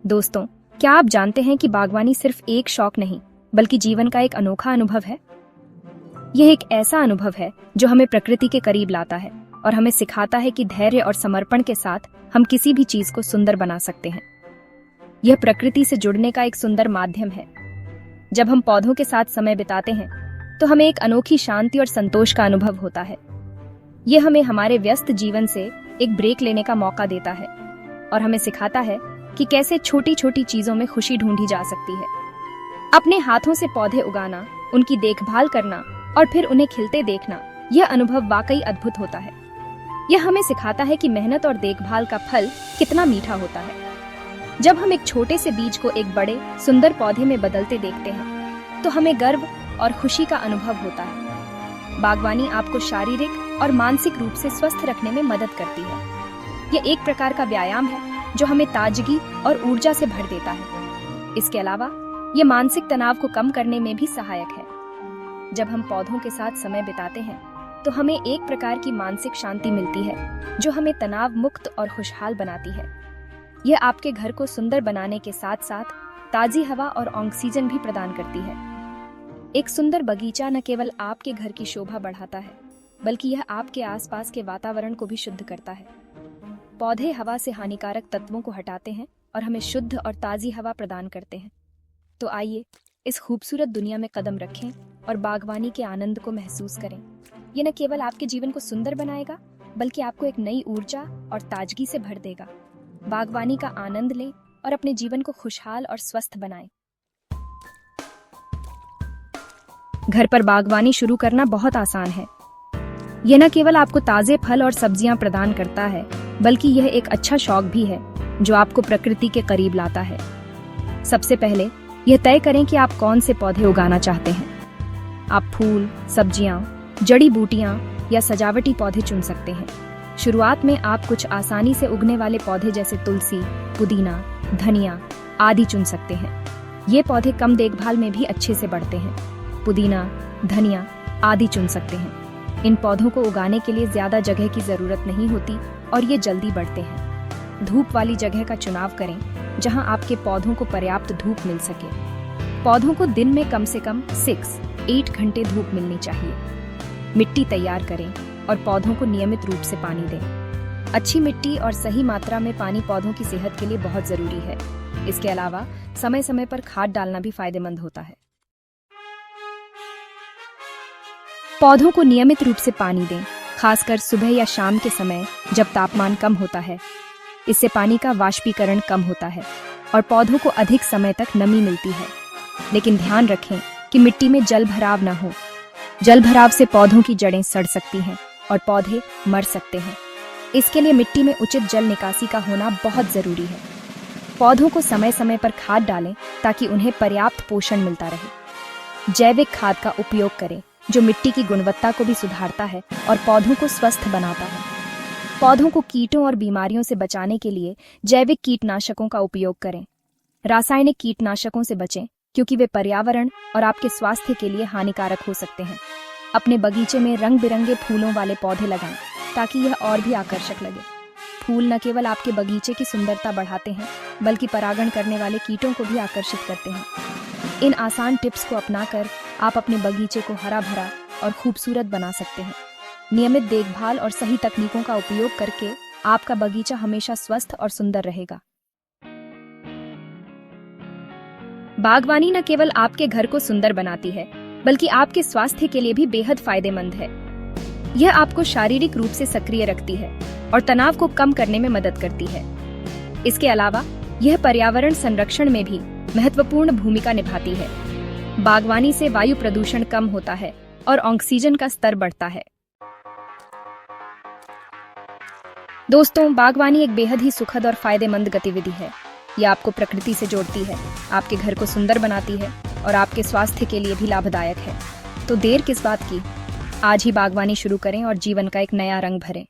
दोस्तों, क्या आप जानते हैं कि बागवानी सिर्फ एक शौक नहीं बल्कि जीवन का एक अनोखा अनुभव है। यह एक ऐसा अनुभव है जो हमें प्रकृति के करीब लाता है और हमें सिखाता है कि धैर्य और समर्पण के साथ हम किसी भी चीज को सुंदर बना सकते हैं। यह प्रकृति से जुड़ने का एक सुंदर माध्यम है। जब हम पौधों के साथ समय बिताते हैं तो हमें एक अनोखी शांति और संतोष का अनुभव होता है। यह हमें हमारे व्यस्त जीवन से एक ब्रेक लेने का मौका देता है और हमें सिखाता है कि कैसे छोटी छोटी चीजों में खुशी ढूंढी जा सकती है। अपने हाथों से पौधे उगाना, उनकी देखभाल करना और फिर उन्हें खिलते देखना, यह अनुभव वाकई अद्भुत होता है। यह हमें सिखाता है कि मेहनत और देखभाल का फल कितना मीठा होता है। जब हम एक छोटे से बीज को एक बड़े सुंदर पौधे में बदलते देखते हैं तो हमें गर्व और खुशी का अनुभव होता है। बागवानी आपको शारीरिक और मानसिक रूप से स्वस्थ रखने में मदद करती है। यह एक प्रकार का व्यायाम है जो हमें ताजगी और ऊर्जा से भर देता है। इसके अलावा यह मानसिक तनाव को कम करने में भी सहायक है। जब हम पौधों के साथ समय बिताते हैं तो हमें एक प्रकार की मानसिक शांति मिलती है जो हमें तनाव मुक्त और खुशहाल बनाती है। यह आपके घर को सुंदर बनाने के साथ साथ ताजी हवा और ऑक्सीजन भी प्रदान करती है। एक सुंदर बगीचा न केवल आपके घर की शोभा बढ़ाता है बल्कि यह आपके आसपास के वातावरण को भी शुद्ध करता है। पौधे हवा से हानिकारक तत्वों को हटाते हैं और हमें शुद्ध और ताजी हवा प्रदान करते हैं। तो आइए इस खूबसूरत दुनिया में कदम रखें और बागवानी के आनंद को महसूस करें। ये न केवल आपके जीवन को सुंदर बनाएगा बल्कि आपको एक नई ऊर्जा और ताजगी से भर देगा। बागवानी का आनंद लें और अपने जीवन को खुशहाल और स्वस्थ बनाएं। घर पर बागवानी शुरू करना बहुत आसान है। यह न केवल आपको ताजे फल और सब्जियां प्रदान करता है बल्कि यह एक अच्छा शौक भी है जो आपको प्रकृति के करीब लाता है। सबसे पहले यह तय करें कि आप कौन से पौधे उगाना चाहते हैं। आप फूल, सब्जियां, जड़ी बूटियां या सजावटी पौधे चुन सकते हैं। शुरुआत में आप कुछ आसानी से उगने वाले पौधे जैसे तुलसी, पुदीना, धनिया आदि चुन सकते हैं। ये पौधे कम देखभाल में भी अच्छे से बढ़ते हैं। पुदीना, धनिया आदि चुन सकते हैं। इन पौधों को उगाने के लिए ज्यादा जगह की जरूरत नहीं होती और ये जल्दी बढ़ते हैं। धूप वाली जगह का चुनाव करें जहां आपके पौधों को पर्याप्त धूप मिल सके। पौधों को दिन में कम से कम 6-8 घंटे धूप मिलनी चाहिए। मिट्टी तैयार करें और पौधों को नियमित रूप से पानी दें। अच्छी मिट्टी और सही मात्रा में पानी पौधों की सेहत के लिए बहुत जरूरी है। इसके अलावा समय समय पर खाद डालना भी फायदेमंद होता है। पौधों को नियमित रूप से पानी दें, खासकर सुबह या शाम के समय जब तापमान कम होता है। इससे पानी का वाष्पीकरण कम होता है और पौधों को अधिक समय तक नमी मिलती है। लेकिन ध्यान रखें कि मिट्टी में जल भराव न हो। जल भराव से पौधों की जड़ें सड़ सकती हैं और पौधे मर सकते हैं। इसके लिए मिट्टी में उचित जल निकासी का होना बहुत जरूरी है। पौधों को समय समय पर खाद डालें ताकि उन्हें पर्याप्त पोषण मिलता रहे। जैविक खाद का उपयोग करें जो मिट्टी की गुणवत्ता को भी सुधारता है और पौधों को स्वस्थ बनाता है। पौधों को कीटों और बीमारियों से बचाने के लिए जैविक कीटनाशकों का उपयोग करें। रासायनिक कीटनाशकों से बचें क्योंकि वे पर्यावरण और आपके स्वास्थ्य के लिए हानिकारक हो सकते हैं। अपने बगीचे में रंग बिरंगे फूलों वाले पौधे लगाएं ताकि यह और भी आकर्षक लगे। फूल न केवल आपके बगीचे की सुंदरता बढ़ाते हैं बल्कि परागण करने वाले कीटों को भी आकर्षित करते हैं। इन आसान टिप्स को अपनाकर आप अपने बगीचे को हरा भरा और खूबसूरत बना सकते हैं। नियमित देखभाल और सही तकनीकों का उपयोग करके आपका बगीचा हमेशा स्वस्थ और सुंदर रहेगा। बागवानी न केवल आपके घर को सुंदर बनाती है बल्कि आपके स्वास्थ्य के लिए भी बेहद फायदेमंद है। यह आपको शारीरिक रूप से सक्रिय रखती है और तनाव को कम करने में मदद करती है। इसके अलावा यह पर्यावरण संरक्षण में भी महत्वपूर्ण भूमिका निभाती है। बागवानी से वायु प्रदूषण कम होता है और ऑक्सीजन का स्तर बढ़ता है। दोस्तों, बागवानी एक बेहद ही सुखद और फायदेमंद गतिविधि है। यह आपको प्रकृति से जोड़ती है, आपके घर को सुंदर बनाती है और आपके स्वास्थ्य के लिए भी लाभदायक है। तो देर किस बात की, आज ही बागवानी शुरू करें और जीवन का एक नया रंग भरें।